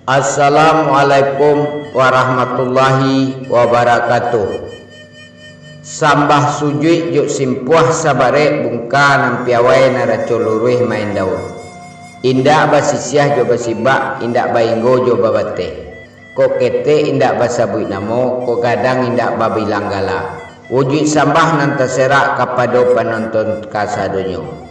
Assalamualaikum warahmatullahi wabarakatuh. Sambah sujui juk simpuah sabare bungka nampiawai naraculuruih main daun. Indak basisiah jo basibak, indak bainggo jo babate. Ko kete indak basabui namo, ko kadang indak babilang gala. Wujud sambah nantaserak kapado penonton kasadonyo.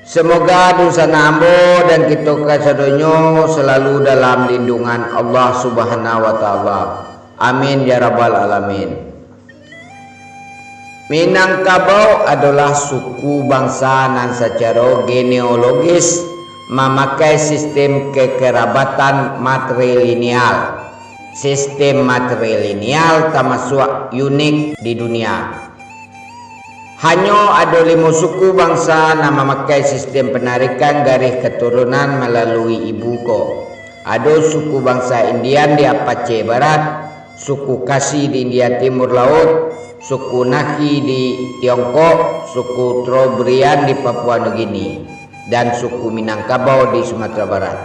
Semoga dosa nambo dan kita kasadonyo selalu dalam lindungan Allah Subhanahu wa taala. Amin ya rabbal alamin. Minangkabau adalah suku bangsa yang secara genealogis memakai sistem kekerabatan matrilineal. Sistem matrilineal termasuk unik di dunia. Hanya ada 5 suku bangsa yang memakai sistem penarikan garis keturunan melalui ibu ko. Ada suku bangsa Indian di Apache Barat, suku Khasi di India Timur Laut, suku Naki di Tiongkok, suku Trobriand di Papua Nugini, dan suku Minangkabau di Sumatera Barat.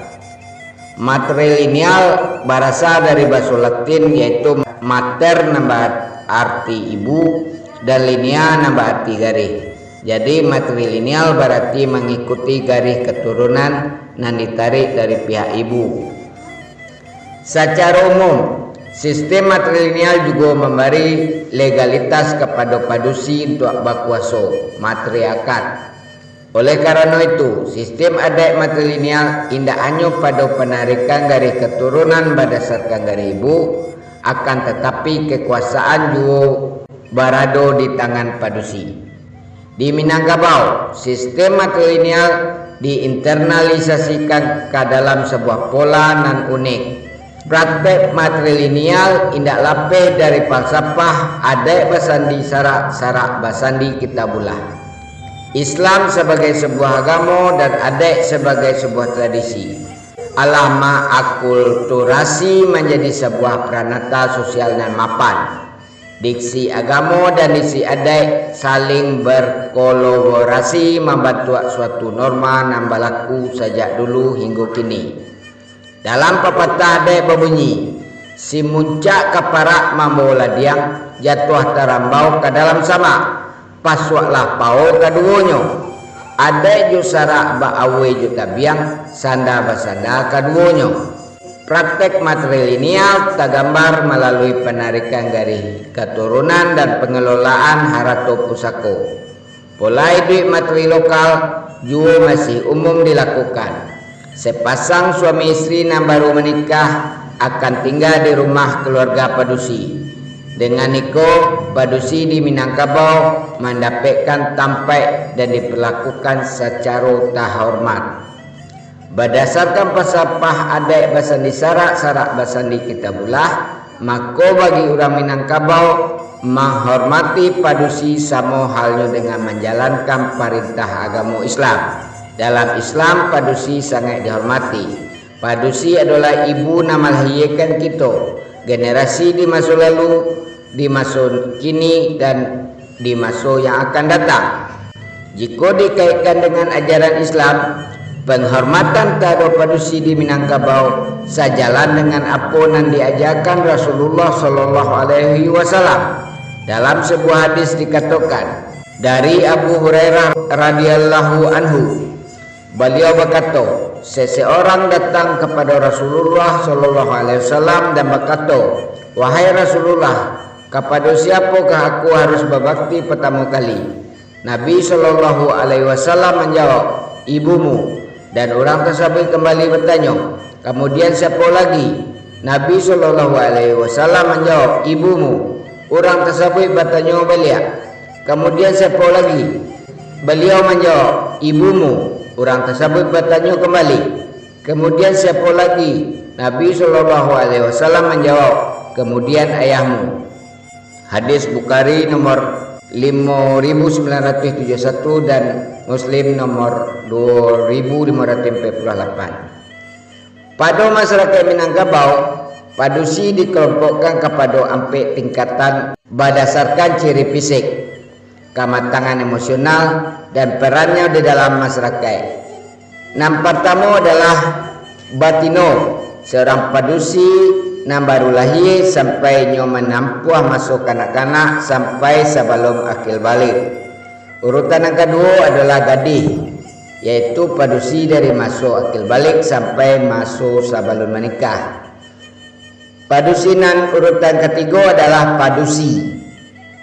Matrilineal berasal dari bahasa Latin yaitu mater nambah arti ibu dan linea nambah arti garis. Jadi matrilineal berarti mengikuti garis keturunan yang ditarik dari pihak ibu. Secara umum, sistem matrilineal juga memberi legalitas kepada padusi untuk berkuasa matriarkat. Oleh karena itu, sistem adat matrilineal tidak hanya pada penarikan garis keturunan berdasarkan garis ibu, akan tetapi kekuasaan juga berada di tangan padusi. Di Minangkabau, sistem matrilineal diinternalisasikan ke dalam sebuah pola nan unik. Praktek matrilineal indak lapeh dari falsafah adat basandi sarak basandi kitabullah. Islam sebagai sebuah agama dan adat sebagai sebuah tradisi. Alama akulturasi menjadi sebuah pranata sosial dan mapan. Diksi agama dan diksi adat saling berkolaborasi membentuk suatu norma yang berlaku sejak dulu hingga kini. Dalam pepatah adat berbunyi, si muncak keparak mambola diang, jatuh terambau ke dalam sama, pasuaklah pau keduanya. Adat ju sarak baawe ju tabiang, sanda basanda keduanya. Praktek matrilineal tergambar melalui penarikan garis keturunan dan pengelolaan harato pusako. Pola hidup matri lokal juga masih umum dilakukan. Sepasang suami istri yang baru menikah akan tinggal di rumah keluarga padusi. Dengan itu, padusi di Minangkabau mendapatkan tampak dan diperlakukan secara terhormat. Berdasarkan falsafah adat basandi sarak basandi kitabullah, maka bagi orang Minangkabau menghormati padusi sama halnya dengan menjalankan perintah agama Islam. Dalam Islam, padusi sangat dihormati. Padusi adalah ibu yang melahirkan kita, generasi di masa lalu, di masa kini, dan di masa yang akan datang. Jika dikaitkan dengan ajaran Islam, penghormatan terhadap padusi di Minangkabau sejalan dengan apa yang diajarkan Rasulullah Sallallahu Alaihi Wasallam. Dalam sebuah hadis dikatakan dari Abu Hurairah radhiyallahu anhu, beliau berkata, seseorang datang kepada Rasulullah Sallallahu Alaihi Wasallam dan berkata, wahai Rasulullah, kepada siapakah aku harus berbakti pertama kali? Nabi Sallallahu Alaihi Wasallam menjawab, ibumu. Dan orang tersebut kembali bertanya, kemudian siapa lagi? Nabi Sallallahu Alaihi Wasallam menjawab, ibumu. Orang tersebut bertanya balik, kemudian siapa lagi? Beliau menjawab, ibumu. Orang tersebut bertanya kembali, kemudian siapa lagi? Nabi Sallallahu Alaihi Wasallam menjawab, kemudian ayahmu. Hadis Bukhari nomor 5971 dan Muslim nomor 2548. Pada masyarakat Minangkabau, padusi dikelompokkan kepada 4 tingkatan berdasarkan ciri fisik, kematangan emosional, dan perannya di dalam masyarakat. Yang pertama adalah batino, seorang padusi nan baru lahir sampai nyo menampuh masuk kanak-kanak sampai sebelum akil balik. Urutan yang kedua adalah gadis, yaitu padusi dari masuk akil balik sampai masuk sebelum menikah. Padusinan urutan ketiga adalah padusi,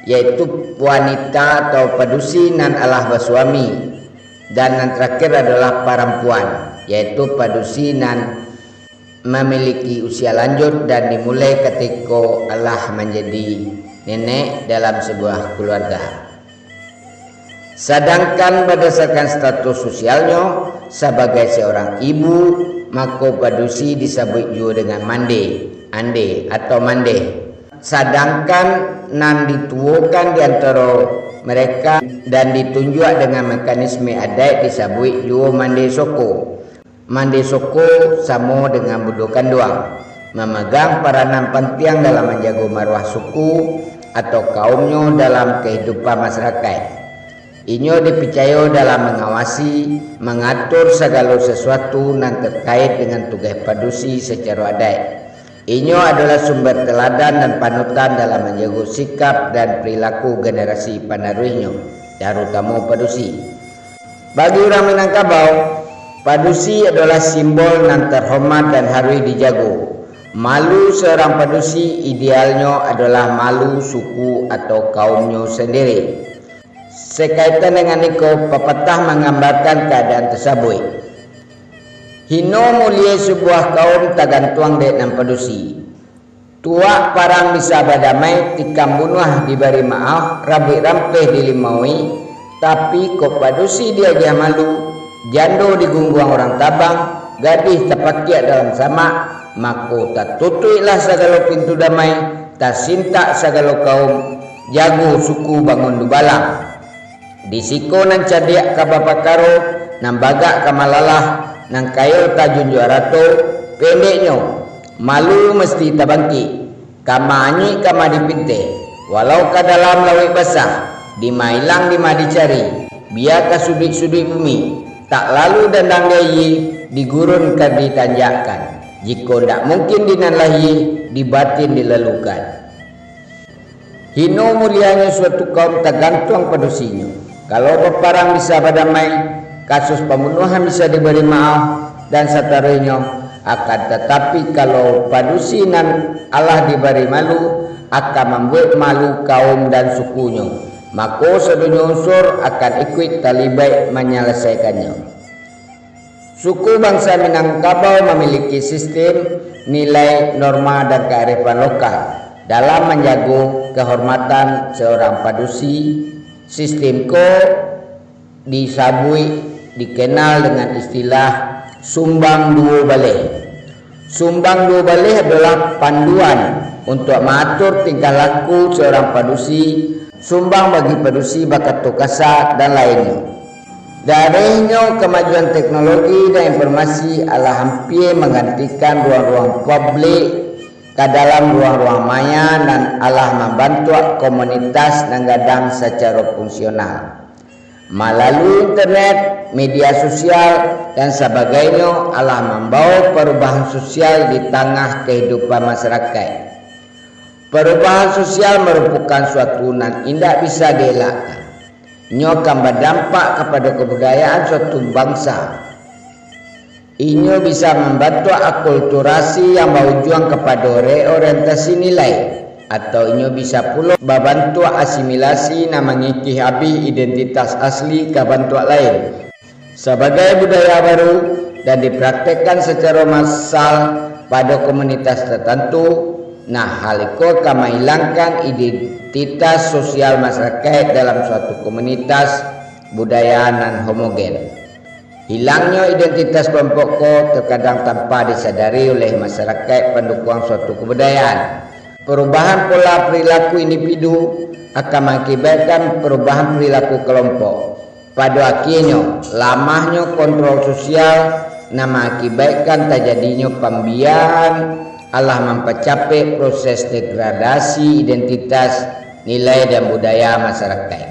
yaitu wanita atau padusi nan alah bersuami. Dan yang terakhir adalah perempuan, yaitu padusi nan memiliki usia lanjut dan dimulai ketika alah menjadi nenek dalam sebuah keluarga. Sedangkan berdasarkan status sosialnya sebagai seorang ibu, maka padusi disebut juga dengan mande, ande atau mande. Sedangkan nan dituakan di antara mereka dan ditunjuk dengan mekanisme adat disebut juga mande soko. Mande soko sama dengan budak kanduang, memegang peranan penting dalam menjaga maruah suku atau kaumnya dalam kehidupan masyarakat. Inyo dipercaya dalam mengawasi, mengatur segala sesuatu yang terkait dengan tugas padusi secara adat. Inyo adalah sumber teladan dan panutan dalam menjaga sikap dan perilaku generasi penerusnya, terutama padusi. Bagi orang Minangkabau, padusi adalah simbol yang terhormat dan harus dijaga. Malu seorang padusi idealnya adalah malu suku atau kaumnya sendiri. Sekaitan dengan itu, pepatah menggambarkan keadaan tersebut. Hino mulia sebuah kaum tergantung dengan padusi. Tuak parang bisa berdamai, tikam bunuh diberi maaf, rabik rampeh dilimaui, tapi kok padusi dia aja malu, jando digungguang orang tabang, gadis terpakiat dalam samak, maka tak tutuilah segala pintu damai, tak sintak segala kaum, jago suku bangun dubalang. Disiko nan cadiak ka bapakaro, nan bagak ka malalah, nan kayo tajun juarato, pendeknya, malu mesti tabangki, kama anyi kama dipinte, walau ka dalam lawi basah, dimailang dima dicari, biar ka sudut-sudut bumi, tak lalu dandang gayi, digurun ka ditanjakan, jika tak mungkin dinanlahi, dibatin dilalukan. Hino mulianya suatu kaum tergantung padusinya. Kalau peperang bisa berdamai, kasus pembunuhan bisa diberi maaf dan seterusnya. Akan tetapi kalau padusi nan Allah diberi malu, akan membuat malu kaum dan sukunya. Maka sedunia unsur akan ikut terlibat menyelesaikannya. Suku bangsa Minangkabau memiliki sistem nilai, norma dan kearifan lokal dalam menjaga kehormatan seorang padusi. Sistem ko disabui dikenal dengan istilah sumbang dua baleh. Sumbang dua baleh adalah panduan untuk mengatur tingkah laku seorang padusi, sumbang bagi padusi bakat tukasa dan lainnya. Darinya kemajuan teknologi dan informasi adalah hampir menggantikan ruang-ruang publik ke dalam ruang-ruang maya dan Allah membantu komunitas dan gadang secara fungsional. Melalui internet, media sosial dan sebagainya Allah membawa perubahan sosial di tengah kehidupan masyarakat. Perubahan sosial merupakan suatu yang tidak bisa dielakkan. Ia akan berdampak kepada kebudayaan suatu bangsa. Inyo bisa membantu akulturasi yang berujung kepada reorientasi nilai, atau inyo bisa pula membantu asimilasi dan mengikih habis identitas asli ke bentuk lain sebagai budaya baru dan dipraktekkan secara massal pada komunitas tertentu. Nah, hal itu akan menghilangkan identitas sosial masyarakat dalam suatu komunitas budaya non homogen. Hilangnya identitas kelompok terkadang tanpa disadari oleh masyarakat pendukung suatu kebudayaan. Perubahan pola perilaku individu akan mengakibatkan perubahan perilaku kelompok. Pada akhirnya, lamahnya kontrol sosial yang mengakibatkan terjadinya pembiayaan Allah mempercapai proses degradasi identitas, nilai dan budaya masyarakat.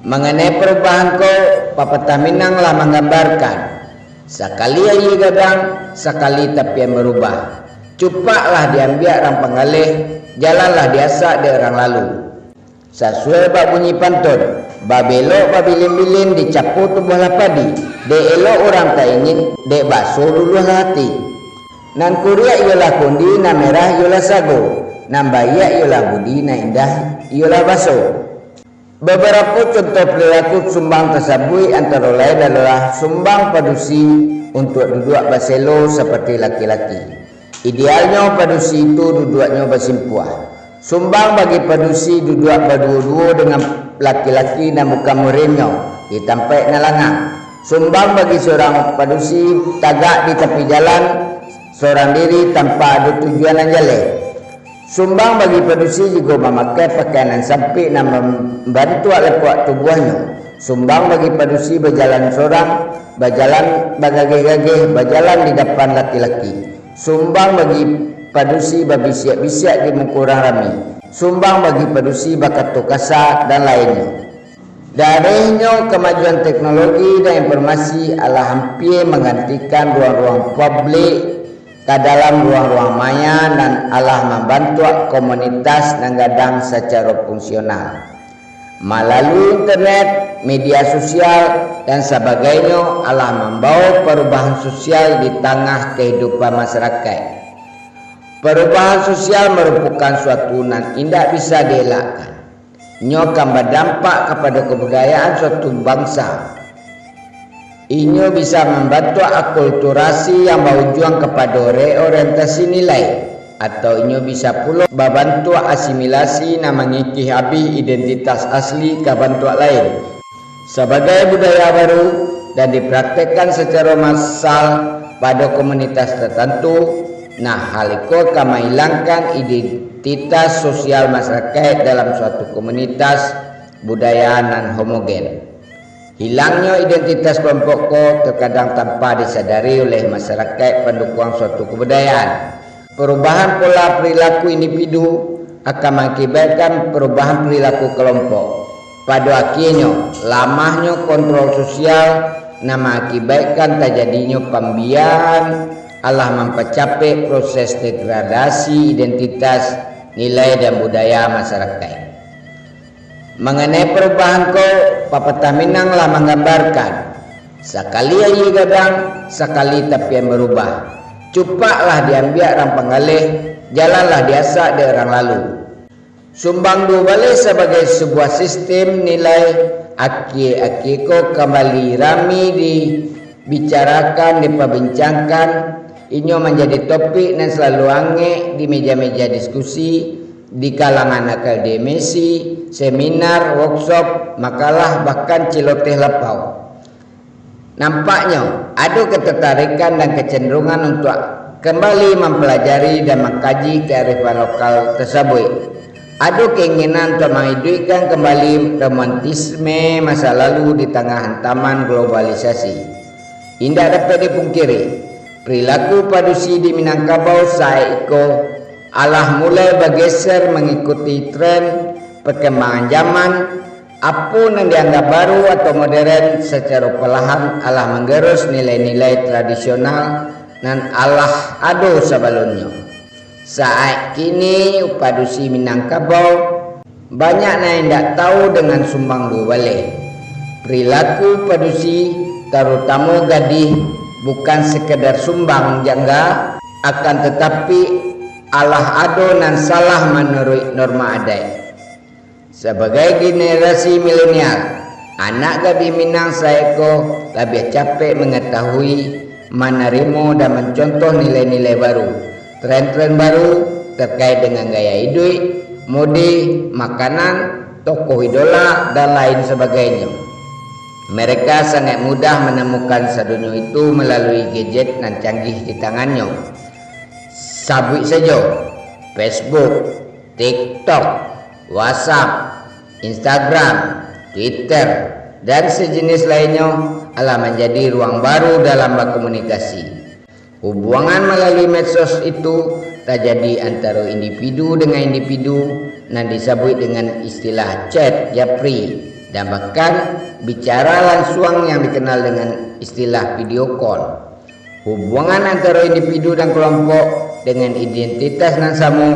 Mengenai perubahan ko, Pepatah Minang lah menggambarkan Sakali ayi gadang, sakali tapi yang berubah. Cupaklah diambil orang pengalih, jalanlah diasak di orang lalu. Sesuai bak bunyi pantun, babelok babilin-bilin dicapu tubuh lapadi, dek elok orang tak ingin, dek basuh dulu hati. Nan kuriak yolah kundi, nan merah yolah sago, nan bayak yolah budi, nan indah yolah baso. Beberapa contoh perilaku sumbang tersebut antara lain adalah sumbang padusi untuk duduk berselo seperti laki-laki. Idealnya padusi itu duduknya bersimpuah. Sumbang bagi padusi duduk berdua-dua dengan laki-laki dan bukan murimnya ditampak nalangan. Sumbang bagi seorang padusi tagak di tepi jalan seorang diri tanpa ada tujuan yang jelek. Sumbang bagi padusi juga memakai pakaian yang sempit dan membantu lepak tubuhnya. Sumbang bagi padusi berjalan seorang, berjalan bagagih-gagih, berjalan di depan laki-laki. Sumbang bagi padusi berbisiak-bisiak di muka orang ramai. Sumbang bagi padusi berkatuk kasar dan lainnya. Darinya kemajuan teknologi dan informasi adalah hampir menggantikan ruang-ruang publik ke dalam ruang-ruang maya dan Allah membantu komunitas dan gadang secara fungsional. Melalui internet, media sosial dan sebagainya Allah membawa perubahan sosial di tengah kehidupan masyarakat. Perubahan sosial merupakan suatu yang tidak bisa dielakkan. Ia akan berdampak kepada kebudayaan suatu bangsa. Ia bisa membantu akulturasi yang berujung kepada reorientasi nilai, atau ia bisa pula membantu asimilasi dan mengikis habis identitas asli ke bentuk lain sebagai budaya baru dan dipraktikkan secara massal pada komunitas tertentu. Nah, hal itu akan menghilangkan identitas sosial masyarakat dalam suatu komunitas budaya non homogen. Hilangnya identitas kelompok terkadang tanpa disadari oleh masyarakat pendukung suatu kebudayaan. Perubahan pola perilaku individu akan mengakibatkan perubahan perilaku kelompok. Pada akhirnya, lamahnya kontrol sosial yang mengakibatkan terjadinya pembiayaan Allah mempercapai proses degradasi identitas, nilai dan budaya masyarakat. Mengenai perubahan Pepatah Minang lah menggambarkan, sakali ayi gadang, sakali tapi yang berubah. Cupaklah diambil orang pengalih, jalanlah diasak di orang lalu. Sumbang dua balik sebagai sebuah sistem nilai aki-akiko kembali rami dibicarakan, diperbincangkan. Ini menjadi topik dan selalu angin di meja-meja diskusi, di kalangan akademisi, seminar, workshop, makalah, bahkan celoteh lapau. Nampaknya ada ketertarikan dan kecenderungan untuk kembali mempelajari dan mengkaji kearifan lokal tersebut. Ada keinginan untuk menghidupkan kembali romantisme masa lalu di tengah hantaman globalisasi. Tidak dapat dipungkiri, perilaku padusi di Minangkabau saat itu Allah mulai bergeser mengikuti tren perkembangan zaman. Apa yang dianggap baru atau modern secara perlahan Allah menggerus nilai-nilai tradisional dan Allah ada sebelumnya. Saat kini padusi Minangkabau banyak yang tidak tahu dengan sumbang dua balik. Perilaku padusi terutama gadis bukan sekedar sumbang jangga, akan tetapi Allah ada dan salah menurut norma adat. Sebagai generasi milenial, anak gadis Minang saeko lebih capek mengetahui, menerima dan mencontoh nilai-nilai baru, tren-tren baru terkait dengan gaya hidup, mode, makanan, tokoh idola dan lain sebagainya. Mereka sangat mudah menemukan sedunia itu melalui gadget dan canggih di tangannya. Sabut saja Facebook, TikTok, WhatsApp, Instagram, Twitter, dan sejenis lainnya adalah menjadi ruang baru dalam berkomunikasi. Hubungan melalui medsos itu terjadi antara individu dengan individu dan disebut dengan istilah chat japri dan bahkan bicara langsung yang dikenal dengan istilah video call. Hubungan antara individu dan kelompok dengan identitas nan sama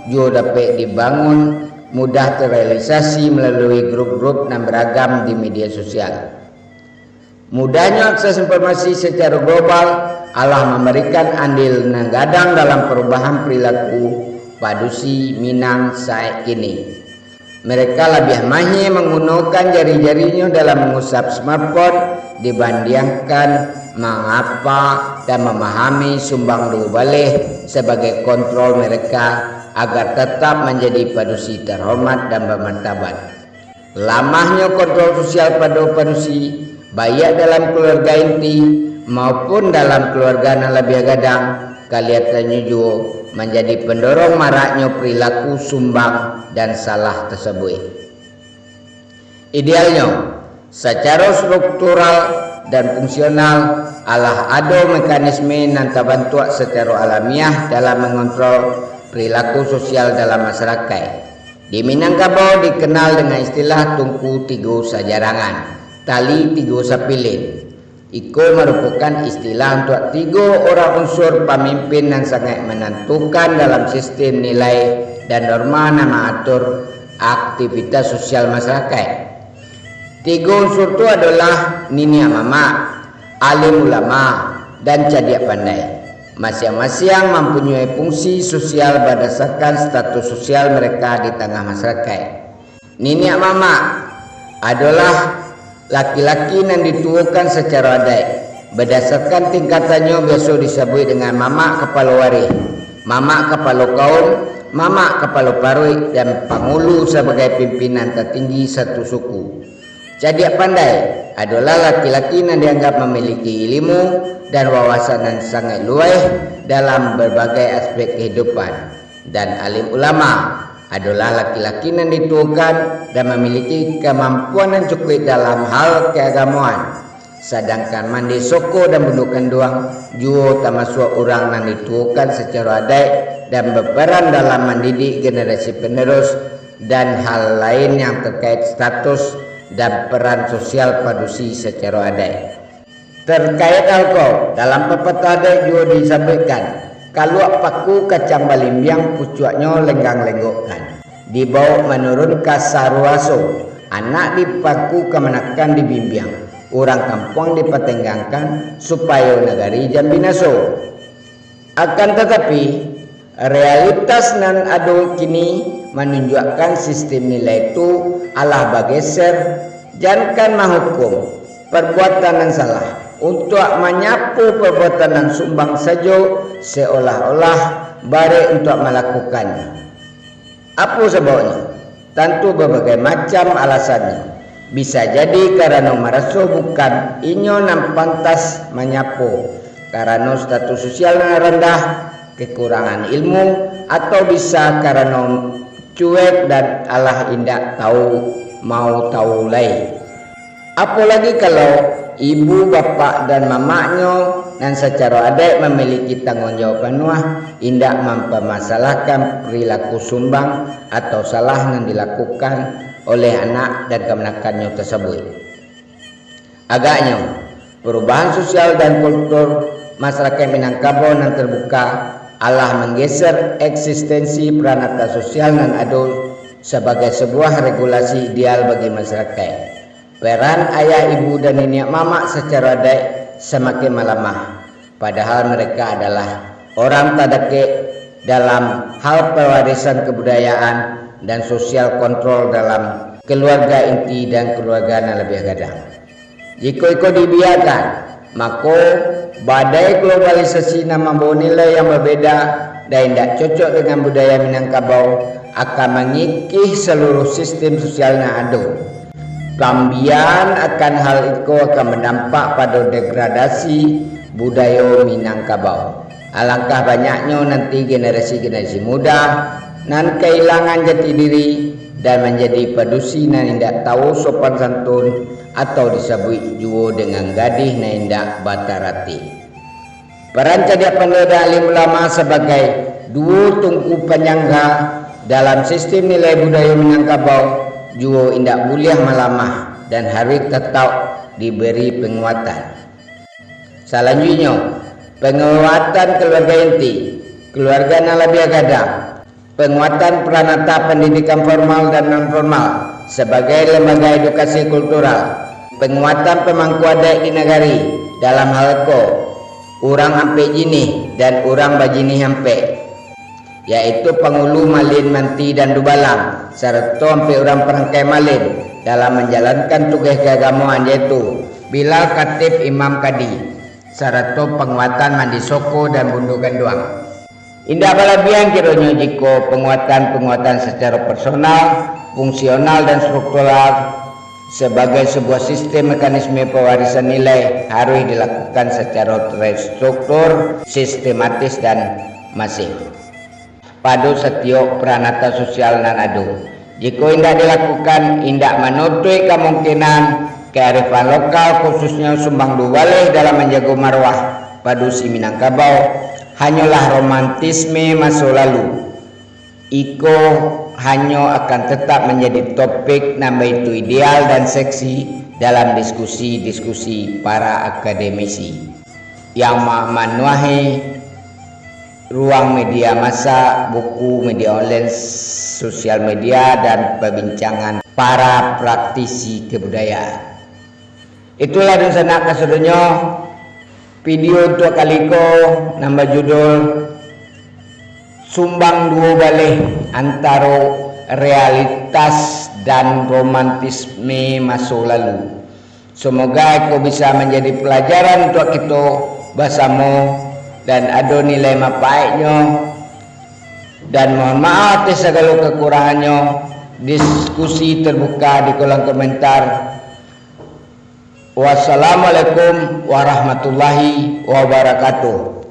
juga dapat dibangun mudah terrealisasi melalui grup-grup yang beragam di media sosial. Mudahnya akses informasi secara global Allah memberikan andil nanggadang dalam perubahan perilaku padusi Minang saat ini. Mereka lebih mahir menggunakan jari-jarinya dalam mengusap smartphone dibandingkan mengapa dan memahami sumbang dua balik sebagai kontrol mereka agar tetap menjadi padusi terhormat dan bermartabat. Lamahnya kontrol sosial pada padusi baik dalam keluarga inti maupun dalam keluarga yang lebih gadang kelihatannya juga menjadi pendorong maraknya perilaku sumbang dan salah tersebut. Idealnya, secara struktural dan fungsional, Allah ada mekanisme yang terbentuk secara alamiah dalam mengontrol perilaku sosial dalam masyarakat. Di Minangkabau dikenal dengan istilah tungku tiga sajarangan, tali tiga sapilin. Iko merupakan istilah untuk tiga orang unsur pemimpin yang sangat menentukan dalam sistem nilai dan norma yang mengatur aktivitas sosial masyarakat. Tiga unsur itu adalah nini mama, alim ulama, dan cadiak pandai. Masing-masing mempunyai fungsi sosial berdasarkan status sosial mereka di tengah masyarakat. Nini mama adalah laki-laki yang dituakan secara adat berdasarkan tingkatannya biasa disebut dengan mama kepala waris, mama kepala kaum, mama kepala paroi, dan pangulu sebagai pimpinan tertinggi satu suku. Cadiak pandai adalah laki-laki yang dianggap memiliki ilmu dan wawasan yang sangat luas dalam berbagai aspek kehidupan. Dan alim ulama adalah laki-laki yang dituakan dan memiliki kemampuan yang cukup dalam hal keagamaan. Sedangkan mandi soko dan bundukan doang juga termasuk orang yang dituakan secara adat dan berperan dalam mendidik generasi penerus dan hal lain yang terkait status dan peran sosial padusi secara adat. Terkait alkohol, dalam pepatah adat juga disebutkan kalau paku kacang balimbiang pucuknya lenggang-lenggokkan. Dibawa menurun kasaruaso, anak dipaku kemenakan dibimbiang, orang kampung dipetenggangkan supaya negari jambinaso. Akan tetapi realitas nan ado kini menunjukkan sistem nilai itu Allah bergeser jangan menghukum perbuatan yang salah untuk menyapu perbuatan yang sumbang saja seolah-olah bare untuk melakukannya. Apa sebabnya? Tentu berbagai macam alasannya. Bisa jadi karena merasa bukan inyo yang pantas menyapu, karena status sosial yang rendah, kekurangan ilmu, atau bisa karena cuek dan Allah indak tahu mau tahu lain. Apalagi kalau ibu, bapak dan mamaknya dan secara adat memiliki tanggung jawab penuh indak mempermasalahkan perilaku sumbang atau salah yang dilakukan oleh anak dan kemenakannya tersebut. Agaknya perubahan sosial dan kultur masyarakat Minangkabau yang terbuka Allah menggeser eksistensi peranata sosial dan adil sebagai sebuah regulasi ideal bagi masyarakat. Peran ayah, ibu, dan nenek mamak secara adat semakin melemah. Padahal mereka adalah orang terdekik dalam hal pewarisan kebudayaan dan sosial kontrol dalam keluarga inti dan keluarga yang lebih gadang. Jika itu dibiarkan, maka badai globalisasi yang membawa nilai yang berbeda dan tidak cocok dengan budaya Minangkabau akan mengikis seluruh sistem sosial yang ada. Kemudian akan hal itu akan berdampak pada degradasi budaya Minangkabau. Alangkah banyaknya nanti generasi-generasi muda nan kehilangan jati diri dan menjadi padusi nan tidak tahu sopan santun atau disebut juga dengan gadis nan tidak batarati. Peran cadiak pandai dan alim ulama sebagai dua tungku penyangga dalam sistem nilai budaya Minangkabau juga tidak boleh melamah. dan harus tetap diberi penguatan. Selanjutnya, penguatan keluarga inti, keluarga nalabia gadang, penguatan peranata pendidikan formal dan non formal sebagai lembaga edukasi kultural, penguatan pemangku adat di negari dalam hal urang ampe jini dan urang bajini ampe, yaitu pengulu malin manti dan dubalang serta ampe urang perangkai malin dalam menjalankan tugas keagamaan, yaitu Bilal, Khatib, Imam, Kadi serta penguatan mandi soko dan bundu ganduang. Indah balabian kiranya jika penguatan secara personal, fungsional dan struktural sebagai sebuah sistem mekanisme pewarisan nilai harus dilakukan secara terstruktur, sistematis dan masif pada setiap peranata sosial nan adu. Jika indah dilakukan, indah menutup kemungkinan kearifan lokal khususnya sumbang duwaleh dalam menjaga marwah pada si Minangkabau hanyalah romantisme masa lalu. Iko hanya akan tetap menjadi topik nambah itu ideal dan seksi dalam diskusi-diskusi para akademisi yang memenuhi ruang media massa, buku, media online, sosial media, dan perbincangan para praktisi kebudayaan. Itulah dan sanak kesedunya video untuk kaliko nambah judul Sumbang Dua Baleh Antara Realitas dan Romantisme Masa Lalu. Semoga itu bisa menjadi pelajaran untuk kita bersama dan ada nilai manfaatnya, dan mohon maaf atas segala kekurangannya. Diskusi terbuka di kolom komentar. Wassalamualaikum warahmatullahi wabarakatuh.